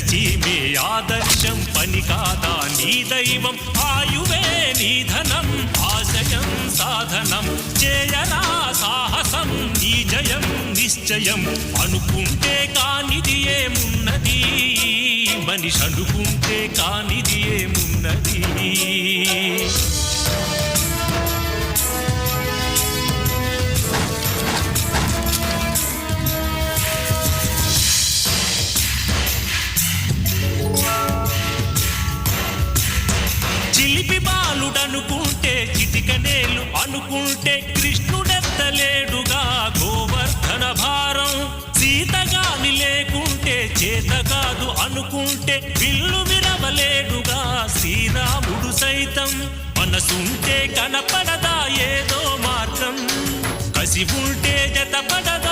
చీమే ఆదర్శం పని కాదా నీ దైవం ఆయువే నీ ధనం ఆశయం సాధనం చేయరా సాహసం నీ జయం నిశ్చయం అనుకుంటే కానిది ఏమున్నది మనిషి అనుకుంటే కానిది ఏమున్నది చిలిపి బాలుడనుకుంటే చిటికనేలు అనుకుంటే కృష్ణుడెత్తలేడుగా గోవర్ధన భారం సీతగాని లేకుంటే చేత కాదు అనుకుంటే విల్లు విరవలేడుగా శ్రీరాముడు సైతం మనసుంటే కనపడదా ఏదో మార్గం కసి ఉంటే జతపడదా